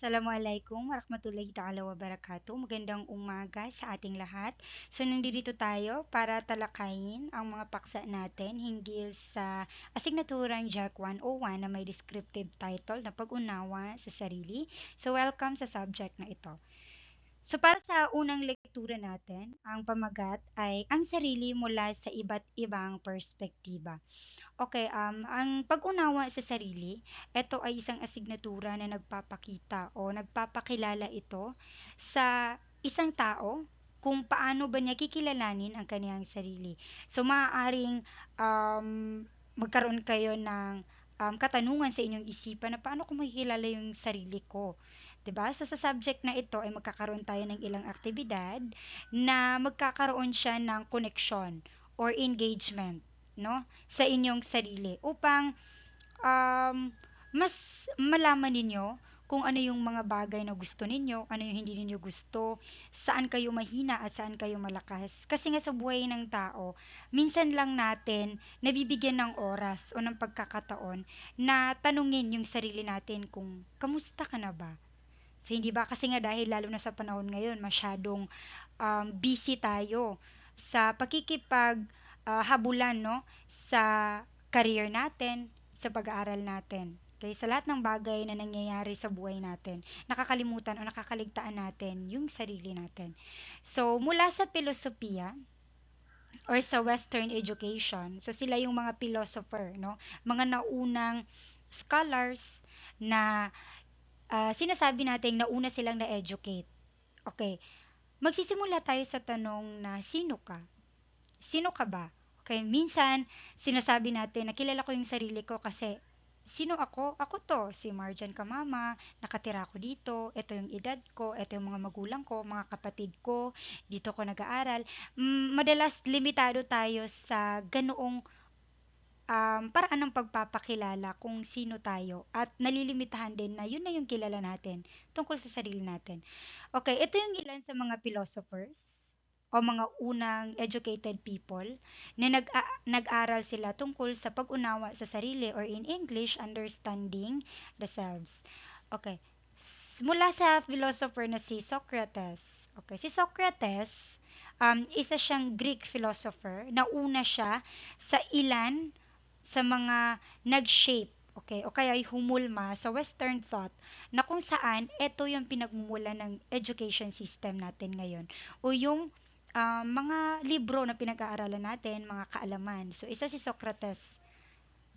Assalamualaikum warahmatullahi ta'ala wabarakatuh. Magandang umaga sa ating lahat. So, nandito tayo para talakayin ang mga paksa natin hinggil sa asignaturang JAC 101 na may descriptive title na pag-unawa sa sarili. So, welcome sa subject na ito. So para sa unang lektura natin, ang pamagat ay ang sarili mula sa iba't ibang perspektiba. Okay, ang pag-unawa sa sarili, ito ay isang asignatura na nagpapakita o nagpapakilala ito sa isang tao kung paano ba niya kikilalanin ang kaniyang sarili. So, maaaring magkaroon kayo ng katanungan sa inyong isipan na paano ko makikilala yung sarili ko. 'Di ba? So, sa subject na ito ay magkakaroon tayo ng ilang aktibidad na magkakaroon siya ng connection or engagement, no? Sa inyong sarili upang um, mas malaman ninyo kung ano yung mga bagay na gusto ninyo, ano yung hindi ninyo gusto, saan kayo mahina at saan kayo malakas. Kasi nga sa buhay ng tao, minsan lang natin nabibigyan ng oras o ng pagkakataon na tanungin yung sarili natin kung kamusta ka na ba? So, hindi ba kasi nga dahil lalo na sa panahon ngayon, masyadong busy tayo sa habulan, no? Sa career natin, sa pag-aaral natin. Okay, sa lahat ng bagay na nangyayari sa buhay natin, nakakalimutan o nakakaligtaan natin yung sarili natin. So, mula sa filosofiya or sa Western education, so sila yung mga philosopher, no? Mga naunang scholars na sinasabi natin nauna silang na-educate. Okay, magsisimula tayo sa tanong na sino ka? Sino ka ba? Okay, minsan sinasabi natin na kilala ko yung sarili ko kasi sino ako? Ako to, si Marjan Kamama, nakatira ako dito, ito yung edad ko, ito yung mga magulang ko, mga kapatid ko, dito ko nag-aaral. Madalas limitado tayo sa ganoong paraan ng pagpapakilala kung sino tayo at nalilimitahan din na yun na yung kilala natin tungkol sa sarili natin. Okay, ito yung ilan sa mga philosophers o mga unang educated people na nag-aral sila tungkol sa pag-unawa sa sarili or in English, understanding the selves. Okay. Mula sa philosopher na si Socrates. Okay, si Socrates, isa siyang Greek philosopher. Nauna siya sa ilan sa mga nag-shape, okay, o kaya ay humulma sa Western thought na kung saan ito yung pinagmumula ng education system natin ngayon o yung mga libro na pinag-aaralan natin, mga kaalaman. So, isa si Socrates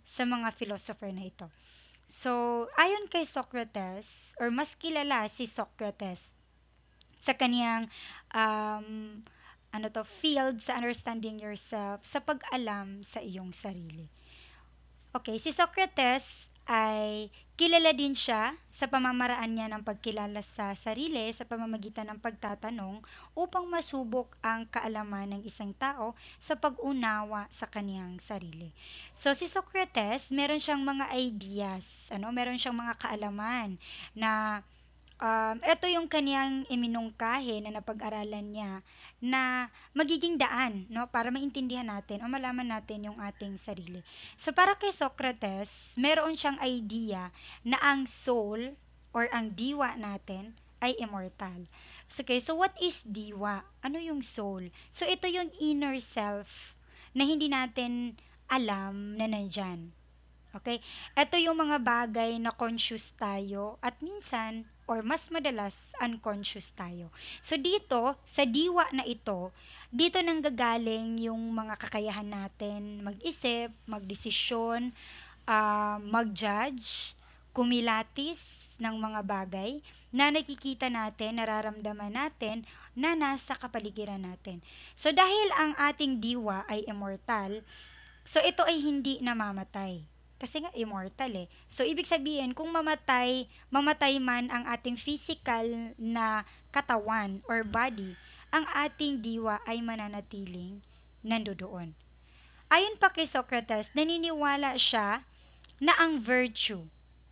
sa mga philosopher na ito. So, ayon kay Socrates, or mas kilala si Socrates sa kaniyang um, field sa understanding yourself, sa pag-alam sa iyong sarili. Okay, si Socrates ay kilala din siya sa pamamaraan niya ng pagkilala sa sarili sa pamamagitan ng pagtatanong upang masubok ang kaalaman ng isang tao sa pag-unawa sa kaniyang sarili. So si Socrates, meron siyang mga ideas, meron siyang mga kaalaman na ito yung kaniyang iminungkahi na napag-aralan niya na magiging daan, no, para maintindihan natin o malaman natin yung ating sarili. So para kay Socrates, meron siyang idea na ang soul or ang diwa natin ay immortal. So, okay, so what is diwa? Ano yung soul? So ito yung inner self na hindi natin alam na nandyan. Okay? Ito yung mga bagay na conscious tayo at minsan or mas madalas unconscious tayo. So dito, sa diwa na ito, dito nanggagaling yung mga kakayahan natin mag-isip, magdesisyon, mag-judge, kumilatis ng mga bagay na nakikita natin, nararamdaman natin na nasa kapaligiran natin. So dahil ang ating diwa ay immortal, so ito ay hindi namamatay. Kasi nga immortal eh. So ibig sabihin kung mamatay man ang ating physical na katawan or body, ang ating diwa ay mananatiling nandoon. Ayon pa kay Socrates, naniniwala siya na ang virtue,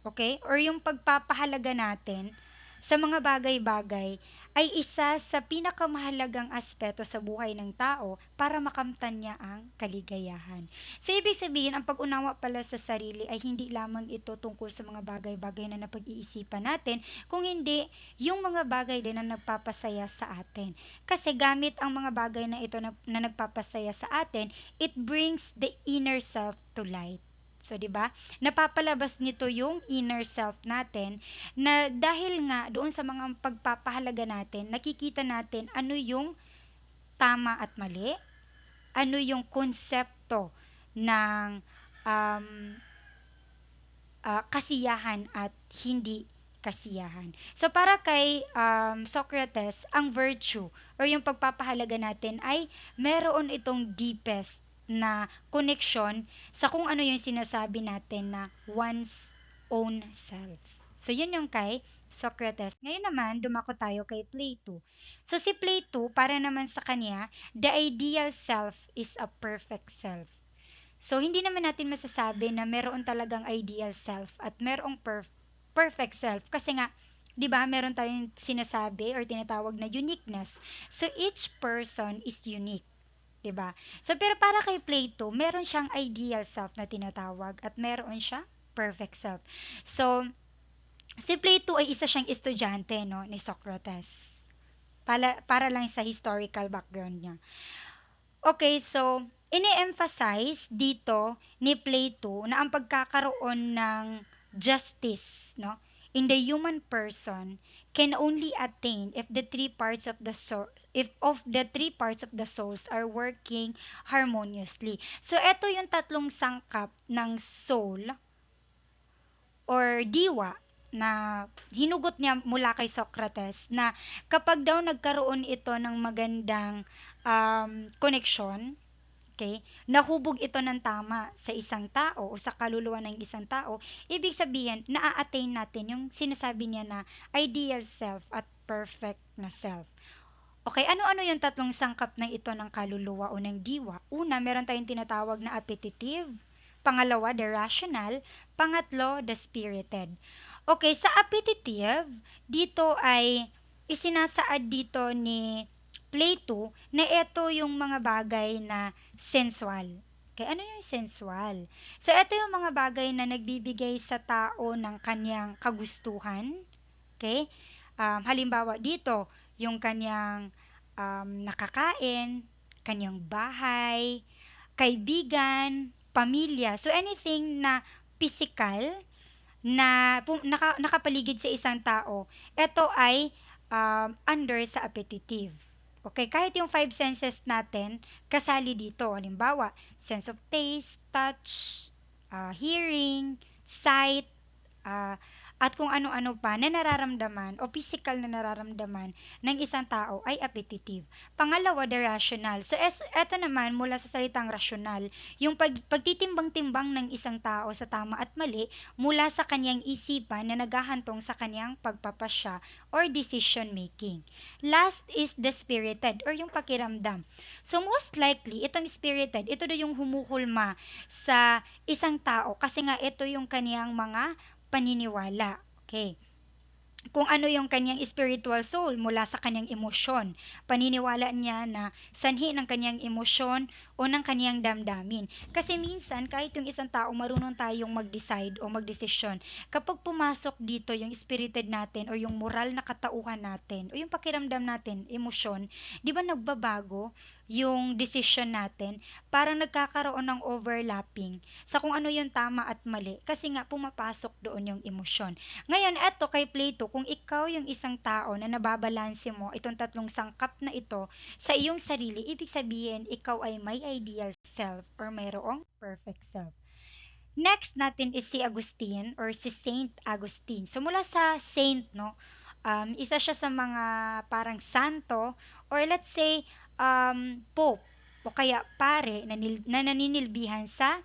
okay? Or yung pagpapahalaga natin sa mga bagay-bagay ay isa sa pinakamahalagang aspeto sa buhay ng tao para makamtan niya ang kaligayahan. So, ibig sabihin, ang pag-unawa pala sa sarili ay hindi lamang ito tungkol sa mga bagay-bagay na napag-iisipan natin, kung hindi yung mga bagay din na nagpapasaya sa atin. Kasi gamit ang mga bagay na ito na nagpapasaya sa atin, it brings the inner self to light. So, 'di ba? Napapalabas nito yung inner self natin na dahil nga doon sa mga pagpapahalaga natin, nakikita natin ano yung tama at mali, ano yung konsepto ng um, kasiyahan at hindi kasiyahan. So para kay Socrates, ang virtue or yung pagpapahalaga natin ay meron itong deepest na connection sa kung ano yung sinasabi natin na one's own self. So yun yung kay Socrates. Ngayon naman, dumako tayo kay Plato. So si Plato, para naman sa kanya, the ideal self is a perfect self. So, hindi naman natin masasabi na meron talagang ideal self at merong perfect self. Kasi nga, di ba, meron tayong sinasabi or tinatawag na uniqueness. So, each person is unique. 'Di ba? So, pero para kay Plato, meron siyang ideal self na tinatawag at meron siya perfect self. So, si Plato ay isa siyang estudyante, no, ni Socrates. Para lang sa historical background niya. Okay, so ini-emphasize dito ni Plato na ang pagkakaroon ng justice, no, in the human person can only attain if the three parts of the soul, if of the three parts of the souls are working harmoniously. So ito yung tatlong sangkap ng soul or diwa na hinugot niya mula kay Socrates na kapag daw nagkaroon ito ng magandang connection, okay, nahubog ito ng tama sa isang tao o sa kaluluwa ng isang tao, ibig sabihin, naa-attain natin yung sinasabi niya na ideal self at perfect na self. Okay, ano-ano yung tatlong sangkap ng ito ng kaluluwa o ng diwa? Una, meron tayong tinatawag na appetitive. Pangalawa, the rational. Pangatlo, the spirited. Okay, sa appetitive, dito ay isinasaad dito ni Plato na ito yung mga bagay na sensual. Okay, ano yung sensual? So, ito yung mga bagay na nagbibigay sa tao ng kanyang kagustuhan. Okay? Halimbawa dito, yung kanyang nakakain, kanyang bahay, kaibigan, pamilya. So, anything na physical na nakapaligid sa isang tao, ito ay under sa appetitive. Okay, kahit yung five senses natin, kasali dito. Halimbawa, sense of taste, touch, hearing, sight, ah, at kung ano-ano pa na nararamdaman o physical na nararamdaman ng isang tao ay appetitive. Pangalawa, the rational. So, eto naman mula sa salitang rational, yung pagtitimbang-timbang ng isang tao sa tama at mali mula sa kanyang isipan na naghahantong sa kanyang pagpapasya or decision making. Last is the spirited or yung pakiramdam. So, most likely, itong spirited, ito na yung humuhulma sa isang tao kasi nga ito yung kaniyang mga paniniwala. Okay. Kung ano yung kanyang spiritual soul mula sa kanyang emosyon. Paniniwala niya na sanhi ng kanyang emosyon o ng kanyang damdamin. Kasi minsan, kahit yung isang tao marunong tayong mag-decide o magdesisyon, kapag pumasok dito yung spirited natin o yung moral na katauhan natin o yung pakiramdam natin, emosyon, di ba nagbabago yung decision natin? Parang nagkakaroon ng overlapping sa kung ano yung tama at mali kasi nga pumapasok doon yung emosyon. Ngayon, eto kay Plato, kung ikaw yung isang tao na nababalanse mo itong tatlong sangkap na ito sa iyong sarili, ibig sabihin, ikaw ay may ideal self or mayroong perfect self. Next natin is si Agustin or si Saint Agustin. So mula sa saint, no, isa siya sa mga parang santo or let's say pope o kaya pare na naninilbihan sa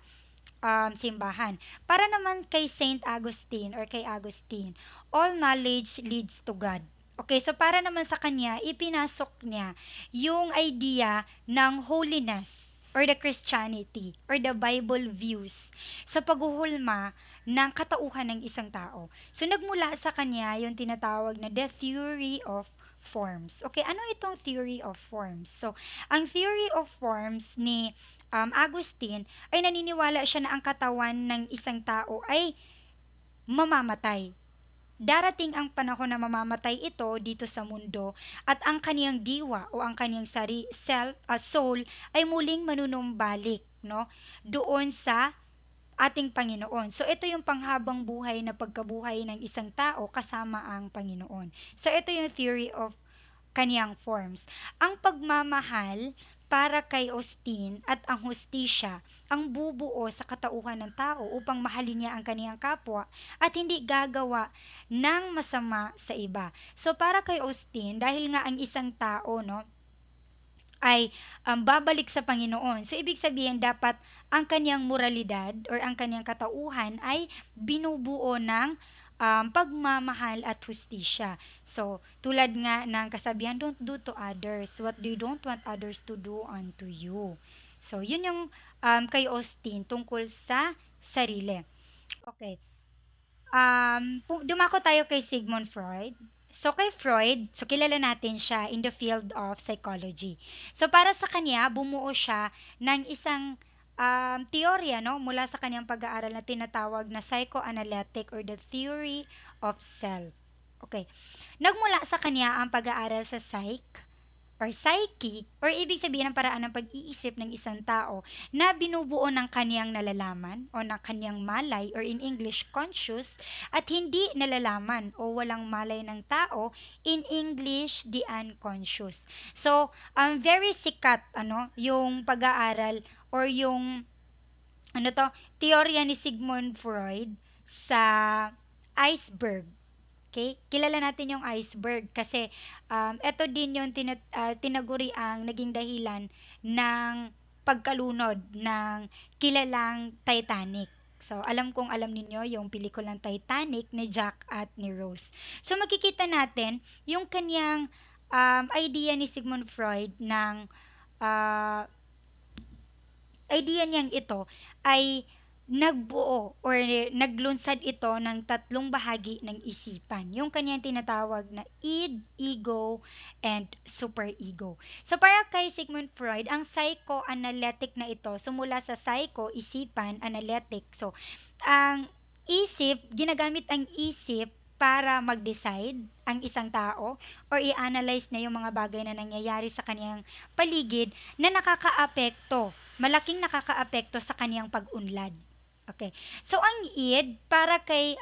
simbahan. Para naman kay Saint Augustine or kay Agustin, all knowledge leads to God. Okay, so para naman sa kanya, ipinasok niya yung idea ng holiness or the Christianity or the Bible views sa paghuhulma ng katauhan ng isang tao. So nagmula sa kanya yung tinatawag na the theory of forms. Okay, ano itong theory of forms? So, ang theory of forms ni Agustin ay naniniwala siya na ang katawan ng isang tao ay mamamatay. Darating ang panahon na mamamatay ito dito sa mundo at ang kaniyang diwa o ang kaniyang soul ay muling manunumbalik, no? Doon sa ating Panginoon. So ito yung panghabang buhay na pagkabuhay ng isang tao kasama ang Panginoon. So ito yung theory of kaniyang forms. Ang pagmamahal para kay Austin at ang hustisya ang bubuo sa katauhan ng tao upang mahalin niya ang kaniyang kapwa at hindi gagawa ng masama sa iba. So para kay Austin, dahil nga ang isang tao, no, ay babalik sa Panginoon. So, ibig sabihin, dapat ang kanyang moralidad or ang kanyang katauhan ay binubuo ng pagmamahal at hustisya. So, tulad nga ng kasabihan, don't do to others what you don't want others to do unto you. So, yun yung kay Austin tungkol sa sarili. Okay. Dumako tayo kay Sigmund Freud. So kay Freud, so kilala natin siya in the field of psychology. So para sa kanya, bumuo siya ng isang teorya, no, mula sa kanyang pag-aaral na tinatawag na psychoanalytic or the theory of self. Okay. Nagmula sa kanya ang pag-aaral sa or psyche, or ibig sabihin ng paraan ng pag-iisip ng isang tao na binubuo ng kaniyang nalalaman o ng kaniyang malay or in English conscious at hindi nalalaman o walang malay ng tao in English the unconscious. So, very sikat yung pag-aaral or yung teorya ni Sigmund Freud sa iceberg. Okay? Kilala natin yung iceberg kasi ito din yung tinaguri ang naging dahilan ng pagkalunod ng kilalang Titanic. So, alam kong alam ninyo yung pelikulang Titanic ni Jack at ni Rose. So, makikita natin yung kanyang idea ni Sigmund Freud ng uh, idea niyang ito ay nagbuo or naglunsad ito ng tatlong bahagi ng isipan. Yung kanyang tinatawag na id, ego, and superego. So para kay Sigmund Freud, ang psychoanalytic na ito, sumula sa psycho, isipan, analytic. So, ang ginagamit ang isip para mag-decide ang isang tao or i-analyze na yung mga bagay na nangyayari sa kanyang paligid na nakakaapekto, malaking nakakaapekto sa kanyang pag-unlad. Okay. So, ang id, para kay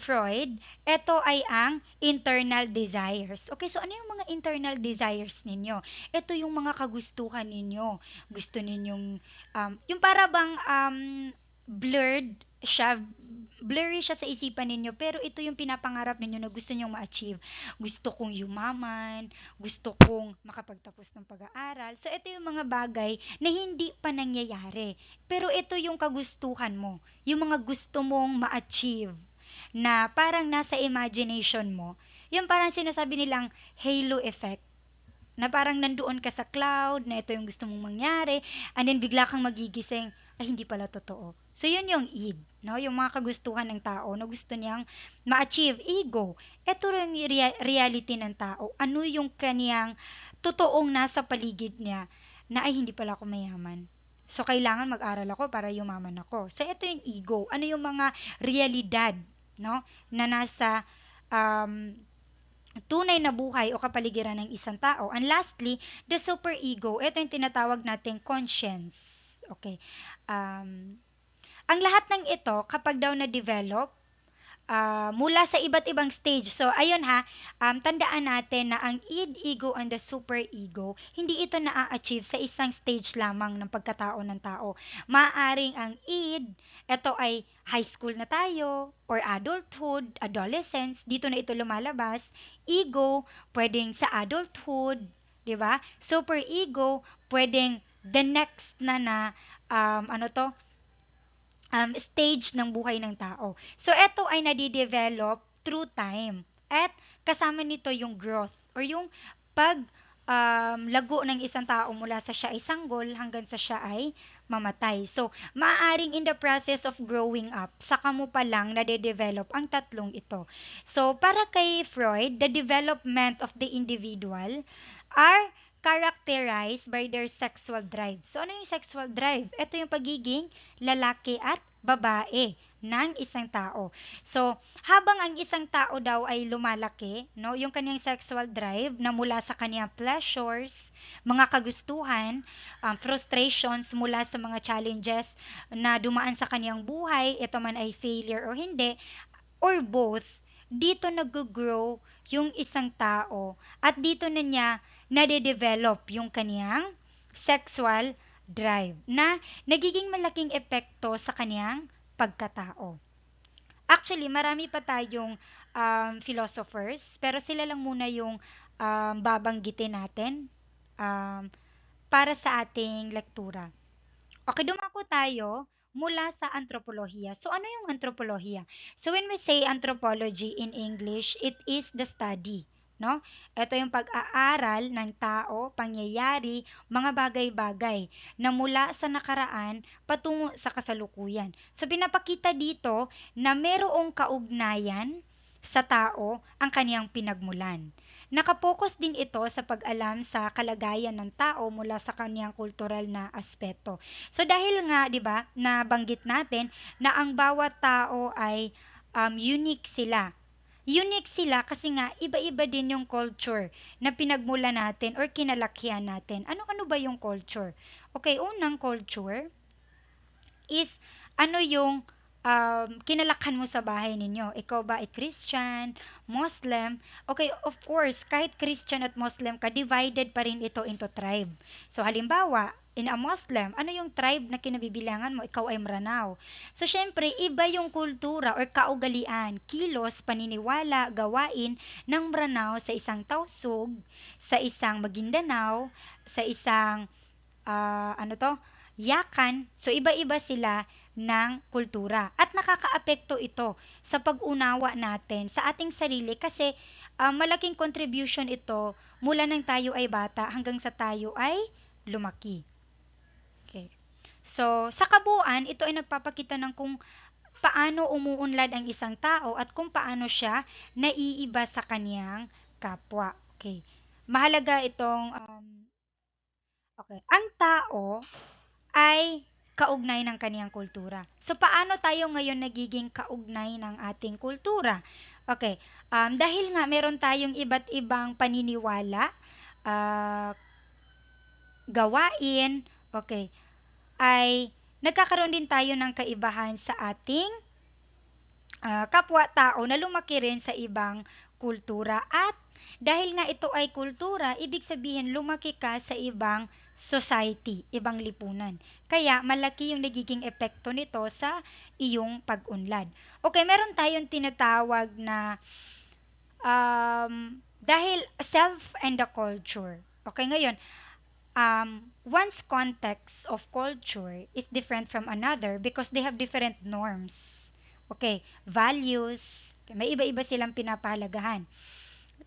Freud, ito ay ang internal desires. Okay, so ano yung mga internal desires ninyo? Ito yung mga kagustuhan ninyo. Gusto ninyong, yung para bang blurred siya, blurry siya sa isipan ninyo, pero ito yung pinapangarap ninyo na gusto nyong ma-achieve. Gusto kong yumaman, gusto kong makapagtapos ng pag-aaral. So, ito yung mga bagay na hindi pa nangyayari. Pero ito yung kagustuhan mo, yung mga gusto mong ma-achieve na parang nasa imagination mo, yung parang sinasabi nilang halo effect, na parang nandoon ka sa cloud, na ito yung gusto mong mangyari, and then bigla kang magigising, ay hindi pala totoo. So yun yung id, no? Yung mga kagustuhan ng tao na gusto niyang ma-achieve. Ego, ito rin yung reality ng tao. Ano yung kaniyang totoong nasa paligid niya na ay hindi pala ako mayaman. So kailangan mag-aral ako para yumaman ako. So ito yung ego. Ano yung mga realidad, no, na nasa um, tunay na buhay o kapaligiran ng isang tao. And lastly, the superego, ito yung tinatawag nating conscience. Okay. Ang lahat ng ito, kapag daw na-develop, mula sa iba't ibang stage. So, ayun ha, tandaan natin na ang id, ego, and the superego, hindi ito na-achieve sa isang stage lamang ng pagkatao ng tao. Maaring ang id, ito ay high school na tayo, or adulthood, adolescence, dito na ito lumalabas. Ego, pwedeng sa adulthood, di ba? Superego, pwedeng the next stage ng buhay ng tao. So, ito ay nadidevelop through time. At kasama nito yung growth or yung pag lago ng isang tao mula sa siya ay sanggol hanggang sa siya ay mamatay. So, maaaring in the process of growing up, saka mo pa lang nade-develop ang tatlong ito. So, para kay Freud, the development of the individual are characterized by their sexual drive. So, ano yung sexual drive? Ito yung pagiging lalaki at babae ng isang tao. So, habang ang isang tao daw ay lumalaki, no, yung kanyang sexual drive na mula sa kanyang pleasures, mga kagustuhan, frustrations mula sa mga challenges na dumaan sa kanyang buhay, ito man ay failure o hindi, or both, dito nag-grow yung isang tao at dito na niya nade-develop yung kaniyang sexual drive na nagiging malaking epekto sa kaniyang pagkatao. Actually, marami pa tayong philosophers, pero sila lang muna yung babanggitin natin um, para sa ating lektura. Okay, dumako tayo mula sa antropolohiya. So, ano yung antropolohiya? So, when we say anthropology in English, it is the study, no? Ito yung pag-aaral ng tao, pangyayari, mga bagay-bagay na mula sa nakaraan patungo sa kasalukuyan. So, pinapakita dito na merong kaugnayan sa tao ang kaniyang pinagmulan. Nakapokus din ito sa pag-alam sa kalagayan ng tao mula sa kaniyang kultural na aspeto. So dahil nga, 'di ba, nabanggit natin na ang bawat tao ay unique sila. Unique sila kasi nga iba-iba din yung culture na pinagmula natin or kinalakihan natin. Ano-ano ba yung culture? Okay, unang culture is ano yung kinalakhan mo sa bahay ninyo. Ikaw ba ay Christian, Muslim? Okay, of course, kahit Christian at Muslim ka, divided pa rin ito into tribe. So, halimbawa, in a Muslim, ano yung tribe na kinabibilangan mo? Ikaw ay Maranao. So, syempre, iba yung kultura or kaugalian, kilos, paniniwala, gawain ng Maranao sa isang Tausug, sa isang Maguindanao, sa isang ano to, yakan. So, iba-iba sila ng kultura. At nakakaapekto ito sa pag-unawa natin sa ating sarili kasi malaking contribution ito mula nang tayo ay bata hanggang sa tayo ay lumaki. Okay. So, sa kabuuan, ito ay nagpapakita ng kung paano umuunlad ang isang tao at kung paano siya naiiba sa kaniyang kapwa. Okay. Mahalaga itong okay. Ang tao ay kaugnay ng kaniyang kultura. So, paano tayo ngayon nagiging kaugnay ng ating kultura? Okay, dahil nga meron tayong iba't ibang paniniwala, ah, gawain, okay, ay nagkakaroon din tayo ng kaibahan sa ating kapwa-tao na lumaki rin sa ibang kultura at dahil nga ito ay kultura, ibig sabihin lumaki ka sa ibang society, ibang lipunan. Kaya malaki yung nagiging epekto nito sa iyong pag-unlad. Okay, meron tayong tinatawag na dahil self and the culture. Okay, ngayon, one's context of culture is different from another because they have different norms. Okay, values, may iba-iba silang pinapahalagahan.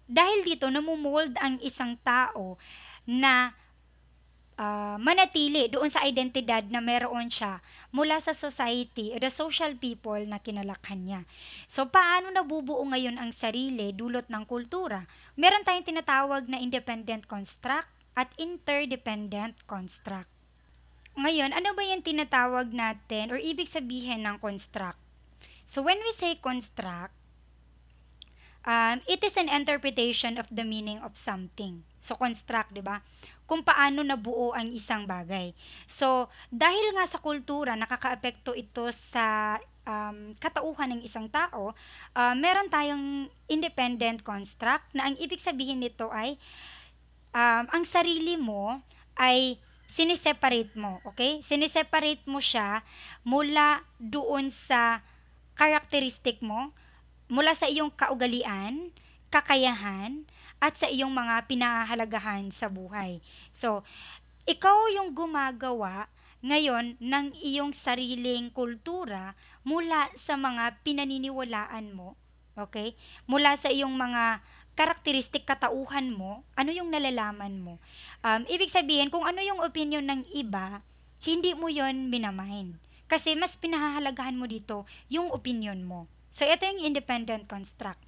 Dahil dito, namumold ang isang tao na manatili doon sa identidad na meron siya mula sa society o the social people na kinalakhan niya. So, paano nabubuo ngayon ang sarili dulot ng kultura? Meron tayong tinatawag na independent construct at interdependent construct. Ngayon, ano ba yung tinatawag natin or ibig sabihin ng construct? So, when we say construct, it is an interpretation of the meaning of something. So, construct, di ba? Kung paano nabuo ang isang bagay. So, dahil nga sa kultura, nakakaapekto ito sa katauhan ng isang tao, meron tayong independent construct na ang ibig sabihin nito ay ang sarili mo ay siniseparate mo, okay? Siniseparate mo siya mula doon sa karakteristik mo, mula sa iyong kaugalian, kakayahan, at sa iyong mga pinahahalagahan sa buhay. So, ikaw yung gumagawa ngayon ng iyong sariling kultura mula sa mga pinaniniwalaan mo, okay? Mula sa iyong mga karakteristik katauhan mo, ano yung nalalaman mo. Ibig sabihin, kung ano yung opinion ng iba, hindi mo yon minamind. Kasi mas pinahahalagahan mo dito yung opinion mo. So, ito yung independent construct.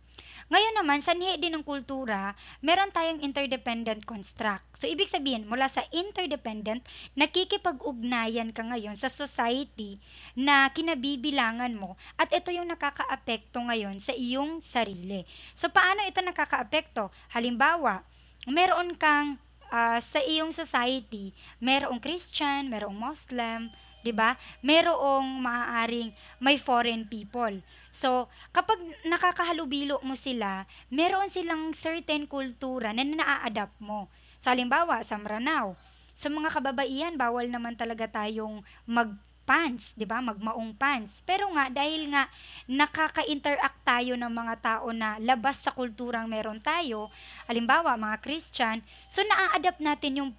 Ngayon naman, sanhi din ng kultura, meron tayong interdependent construct. So, ibig sabihin, mula sa interdependent, nakikipag-ugnayan ka ngayon sa society na kinabibilangan mo at ito yung nakakaapekto ngayon sa iyong sarili. So, paano ito nakakaapekto? Halimbawa, meron kang sa iyong society, merong Christian, merong Muslim, 'di ba? Merong maaaring may foreign people. So, kapag nakakahalubilo mo sila, meron silang certain kultura na naa-adapt mo. So, halimbawa, sa Maranao, sa mga kababaihan, bawal naman talaga tayong mag-pants, 'di ba? Magmaong pants. Pero nga dahil nga nakaka-interact tayo ng mga tao na labas sa kulturang meron tayo, halimbawa mga Christian, so naa-adapt natin yung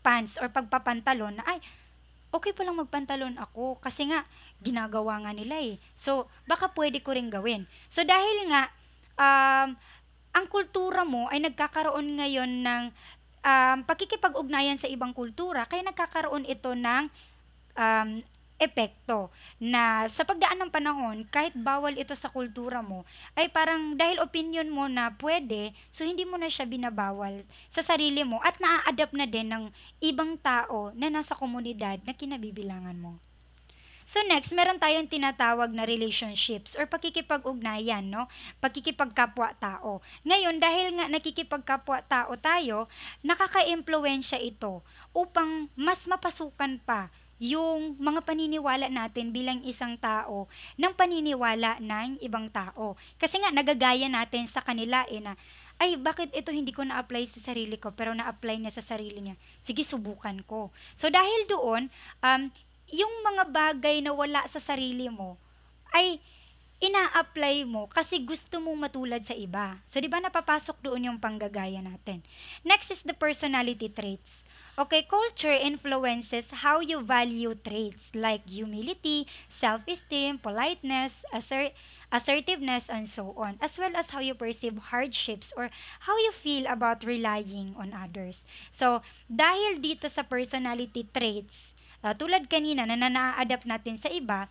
pants or pagpapantalon na ay okay pa lang magpantalon ako kasi nga ginagawa nga nila eh. So, baka pwede ko rin gawin. So, dahil nga um, ang kultura mo ay nagkakaroon ngayon ng pakikipag-ugnayan sa ibang kultura, kaya nagkakaroon ito ng um, epekto na sa pagdaan ng panahon, kahit bawal ito sa kultura mo, ay parang dahil opinion mo na pwede, so hindi mo na siya binabawal sa sarili mo at naa-adapt na din ng ibang tao na nasa komunidad na kinabibilangan mo. So next, meron tayong tinatawag na relationships or pakikipag-ugnayan, no? Pakikipagkapwa-tao. Ngayon, dahil nga nakikipagkapwa-tao tayo, nakaka-impluwensya ito upang mas mapasukan pa yung mga paniniwala natin bilang isang tao ng paniniwala ng ibang tao. Kasi nga, nagagaya natin sa kanila na ay, bakit ito hindi ko na-apply sa sarili ko pero na-apply niya sa sarili niya? Sige, subukan ko. So, dahil doon, yung mga bagay na wala sa sarili mo ay ina-apply mo kasi gusto mong matulad sa iba. So, di ba napapasok doon yung panggagaya natin? Next is the personality traits. Okay, culture influences how you value traits like humility, self-esteem, politeness, assertiveness, and so on, as well as how you perceive hardships or how you feel about relying on others. So, dahil dito sa personality traits, tulad kanina na na-adapt natin sa iba,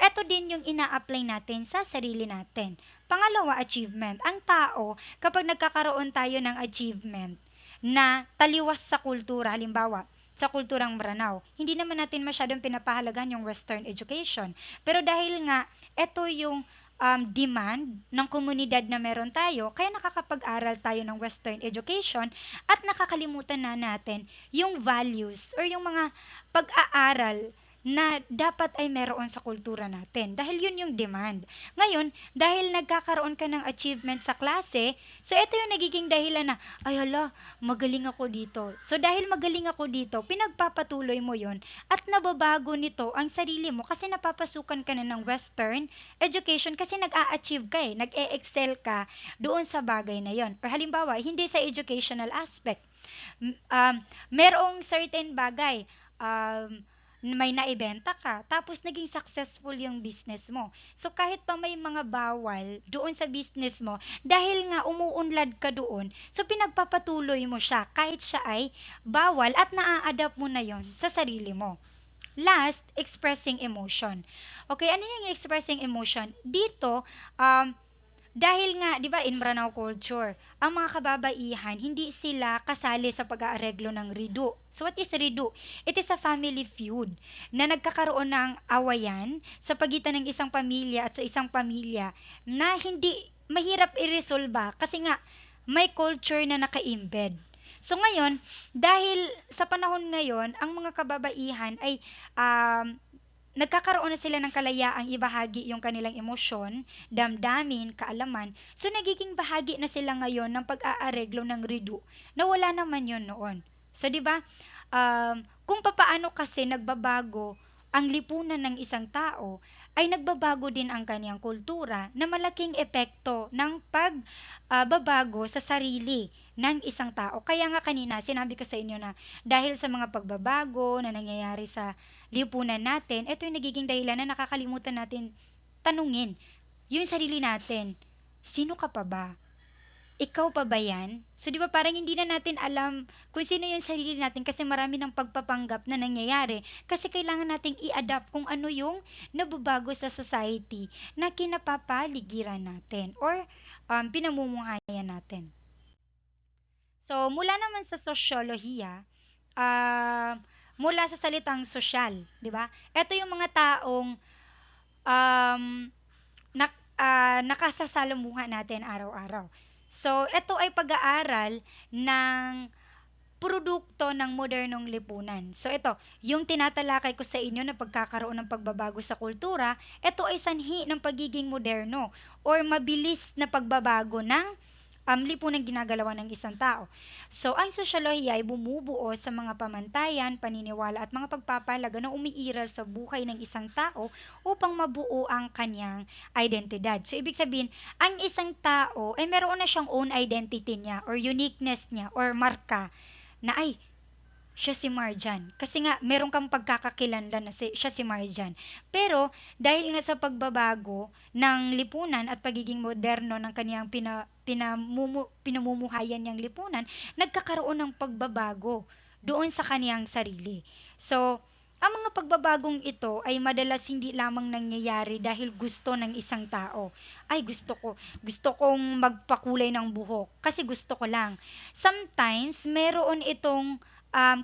eto din yung ina-apply natin sa sarili natin. Pangalawa, achievement. Ang tao, kapag nagkakaroon tayo ng achievement na taliwas sa kultura, halimbawa, sa kulturang Maranao, hindi naman natin masyadong pinapahalagan yung Western education. Pero dahil nga, eto yung demand ng komunidad na meron tayo, kaya nakakapag-aral tayo ng Western education at nakakalimutan na natin yung values or yung mga pag-aaral na dapat ay meron sa kultura natin. Dahil yun yung demand. Ngayon, dahil nagkakaroon ka ng achievement sa klase, so ito yung nagiging dahilan na, ay hala, magaling ako dito. So dahil magaling ako dito, pinagpapatuloy mo yon at nababago nito ang sarili mo kasi napapasukan ka na ng Western education kasi nag-a-achieve ka nag-e-excel ka doon sa bagay na yon. Or halimbawa, hindi sa educational aspect. Merong certain bagay, may naibenta ka, tapos naging successful yung business mo. So, kahit pa may mga bawal doon sa business mo, dahil nga umuunlad ka doon, so pinagpapatuloy mo siya kahit siya ay bawal at naa-adapt mo na yon sa sarili mo. Last, expressing emotion. Okay, ano yung expressing emotion? Dito, um, dahil nga, 'di ba, in Maranao culture, ang mga kababaihan hindi sila kasali sa pag-aareglo ng ridu. So what is ridu? It is a family feud na nagkakaroon ng awayan sa pagitan ng isang pamilya at sa isang pamilya na hindi mahirap iresolba kasi nga may culture na naka-embed. So ngayon, dahil sa panahon ngayon, ang mga kababaihan ay nagkakaroon na sila ng kalayaang ibahagi yung kanilang emosyon, damdamin, kaalaman. So, nagiging bahagi na sila ngayon ng pag-aareglo ng ridu na wala naman yon noon. So, di ba? Kung papaano kasi nagbabago ang lipunan ng isang tao, ay nagbabago din ang kaniyang kultura na malaking epekto ng pagbabago sa sarili ng isang tao. Kaya nga kanina, sinabi ko sa inyo na dahil sa mga pagbabago na nangyayari sa lipunan natin, ito yung nagiging dahilan na nakakalimutan natin tanungin yung sarili natin. Sino ka pa ba? ikaw pa ba yan? So, di ba parang hindi na natin alam kung sino yung sarili natin kasi marami ng pagpapanggap na nangyayari. Kasi kailangan nating i-adapt kung ano yung nababago sa society na kinapapaligiran natin or pinamumuhayan natin. So, mula naman sa sosyolohiya, ah, mula sa salitang sosyal, di ba? Ito yung mga taong um, nakasasalamuha natin araw-araw. So, ito ay pag-aaral ng produkto ng modernong lipunan. So, ito, yung tinatalakay ko sa inyo na pagkakaroon ng pagbabago sa kultura, ito ay sanhi ng pagiging moderno or mabilis na pagbabago ng lipunang ginagalawan ng isang tao. So, ang sosyolohiya ay bumubuo sa mga pamantayan, paniniwala at mga pagpapahalaga na umiiral sa buhay ng isang tao upang mabuo ang kanyang identidad. So, ibig sabihin, ang isang tao ay meron na siyang own identity niya or uniqueness niya or marka na ay, siya si Marjan. Kasi nga, meron kang pagkakakilanlan na siya si Marjan. Pero, dahil nga sa pagbabago ng lipunan at pagiging moderno ng kaniyang pinamumuhayan niyang lipunan, nagkakaroon ng pagbabago doon sa kaniyang sarili. So, ang mga pagbabagong ito ay madalas hindi lamang nangyayari dahil gusto ng isang tao. Ay, gusto kong magpakulay ng buhok kasi gusto ko lang. Sometimes, meron itong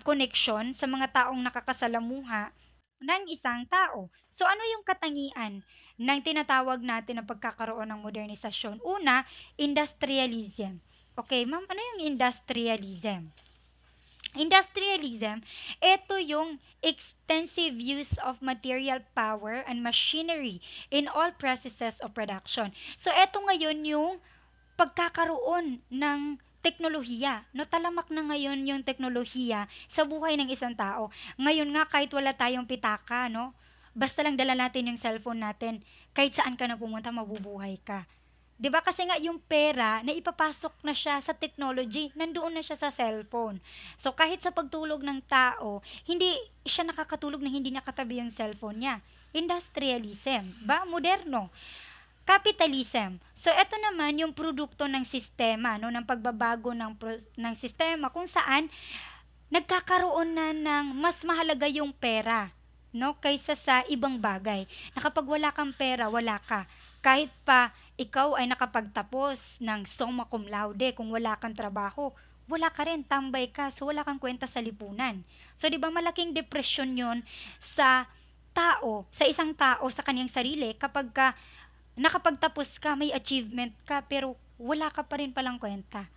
connection sa mga taong nakakasalamuha ng isang tao. So, ano yung katangian ng tinatawag natin na pagkakaroon ng modernisasyon? Una, industrialism. Okay, ma'am, ano yung industrialism? Industrialism, ito yung extensive use of material power and machinery in all processes of production. So, ito ngayon yung pagkakaroon ng teknolohiya. No, talamak na ngayon yung teknolohiya sa buhay ng isang tao. Ngayon nga kahit wala tayong pitaka, no? Basta lang dala natin yung cellphone natin, kahit saan ka na pumunta, mabubuhay ka. 'Di ba kasi nga yung pera na ipapasok na siya sa technology, nandoon na siya sa cellphone. So kahit sa pagtulog ng tao, hindi siya nakakatulog na hindi niya katabi yung cellphone niya. Industrialism, ba? Moderno. Capitalism. So, ito naman yung produkto ng sistema, no, ng pagbabago ng sistema kung saan nagkakaroon na ng mas mahalaga yung pera, no, kaysa sa ibang bagay. Na kapag wala kang pera, wala ka. Kahit pa ikaw ay nakapagtapos ng summa cum laude, kung wala kang trabaho, wala ka rin, tambay ka, so wala kang kwenta sa lipunan. So, di ba malaking depression yon sa tao, sa isang tao, sa kanyang sarili, kapag ka nakapagtapos ka, may achievement ka, pero wala ka pa rin palang kwenta.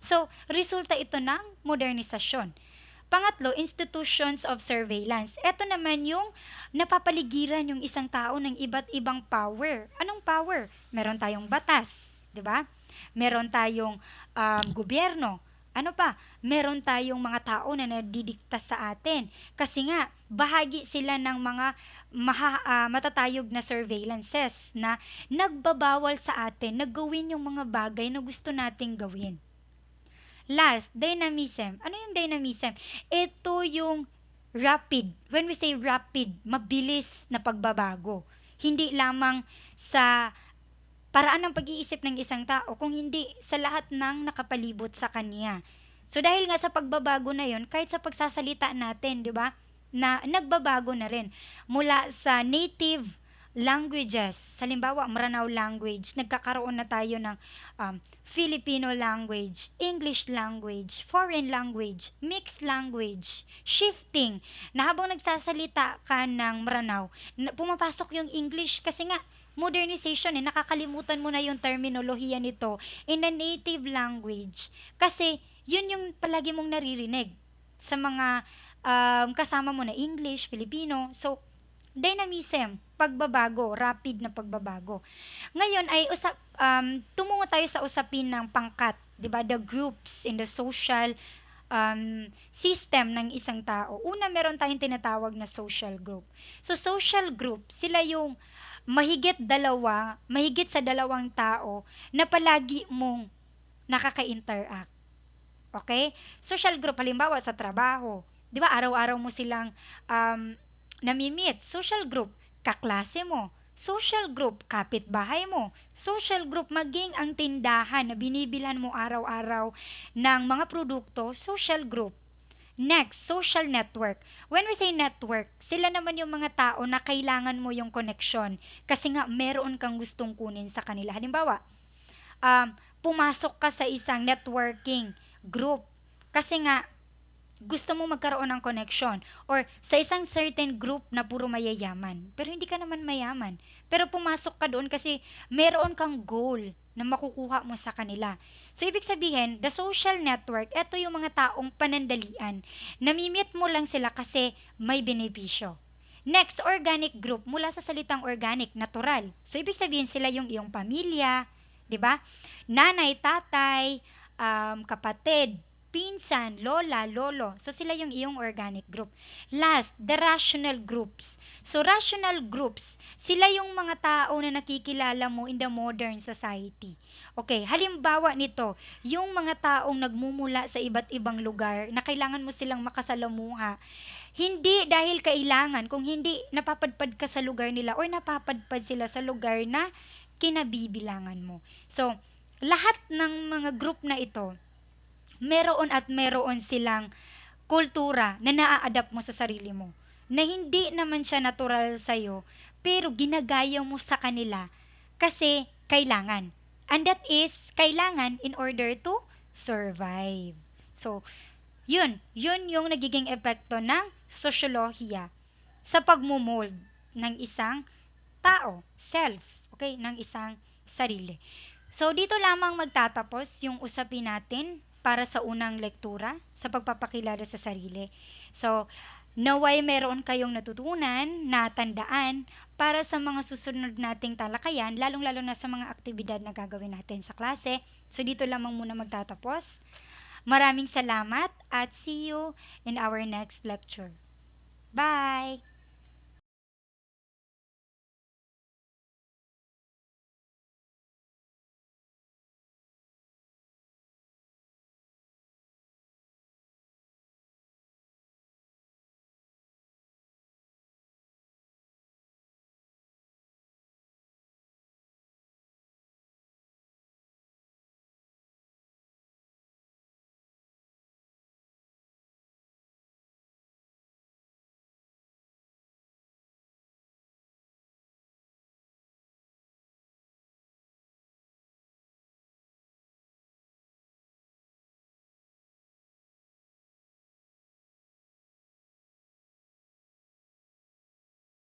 So, resulta ito ng modernisasyon. Pangatlo, institutions of surveillance. Ito naman yung napapaligiran yung isang tao ng iba't ibang power. Anong power? Meron tayong batas, di ba? Meron tayong gobyerno. Ano pa? Meron tayong mga tao na nadidikta sa atin. Kasi nga, bahagi sila ng mga matatayog na surveillances na nagbabawal sa atin na gawin yung mga bagay na gusto nating gawin. Last, dynamism. Ano yung dynamism? Ito yung rapid. When we say rapid, mabilis na pagbabago. Hindi lamang sa paraan ng pag-iisip ng isang tao, kung hindi sa lahat ng nakapalibot sa kanya. So dahil nga sa pagbabago na yon, kahit sa pagsasalita natin, 'di ba? Na nagbabago na rin mula sa native languages. Halimbawa, Maranao language, nagkakaroon na tayo ng Filipino language, English language, foreign language, mixed language, shifting, na habang nagsasalita ka ng Maranao, pumapasok yung English kasi nga modernization nakakalimutan mo na yung terminolohiya nito in a native language. Kasi yun yung palagi mong naririnig sa mga kasama mo na English, Filipino. So, dynamism, pagbabago, rapid na pagbabago. Ngayon ay tumungo tayo sa usapin ng pangkat, 'di ba? The groups in the social system ng isang tao. Una, meron tayong tinatawag na social group. So, social group, sila yung mahigit sa dalawang tao na palagi mong nakaka-interact. Okay? Social group, halimbawa sa trabaho. Di ba, araw-araw mo silang um, nami-meet. Social group, kaklase mo. Social group, kapitbahay mo. Social group, maging ang tindahan na binibilhan mo araw-araw ng mga produkto, social group. Next, social network. When we say network, sila naman yung mga tao na kailangan mo yung connection kasi nga meron kang gustong kunin sa kanila. Halimbawa, um, pumasok ka sa isang networking group kasi nga gusto mo magkaroon ng connection or sa isang certain group na puro mayayaman pero hindi ka naman mayaman pero pumasok ka doon kasi meron kang goal na makukuha mo sa kanila. So ibig sabihin, the social network, eto yung mga taong panandalian, namimit mo lang sila kasi may benepisyo. Next, organic group, mula sa salitang organic, natural. So ibig sabihin, sila yung iyong pamilya, 'di ba? Nanay, tatay, kapatid, pinsan, lola, lolo. So, sila yung iyong organic group. Last, the rational groups. So, rational groups, sila yung mga tao na nakikilala mo in the modern society. Okay, halimbawa nito, yung mga taong nagmumula sa iba't ibang lugar na kailangan mo silang makasalamuha. Hindi dahil kailangan, kung hindi napapadpad ka sa lugar nila or napapadpad sila sa lugar na kinabibilangan mo. So, lahat ng mga group na ito, meron at meron silang kultura na naa-adapt mo sa sarili mo. Na hindi naman siya natural sa'yo, pero ginagaya mo sa kanila kasi kailangan. And that is kailangan in order to survive. So, yun yung nagiging epekto ng sosyolohiya sa pagmumold ng isang tao, self, okay, ng isang sarili. So, dito lamang magtatapos yung usapin natin para sa unang lektura sa pagpapakilala sa sarili. So, naway meron kayong natutunan na tandaan para sa mga susunod nating talakayan, lalong-lalo na sa mga aktibidad na gagawin natin sa klase. So, dito lamang muna magtatapos. Maraming salamat at see you in our next lecture. Bye!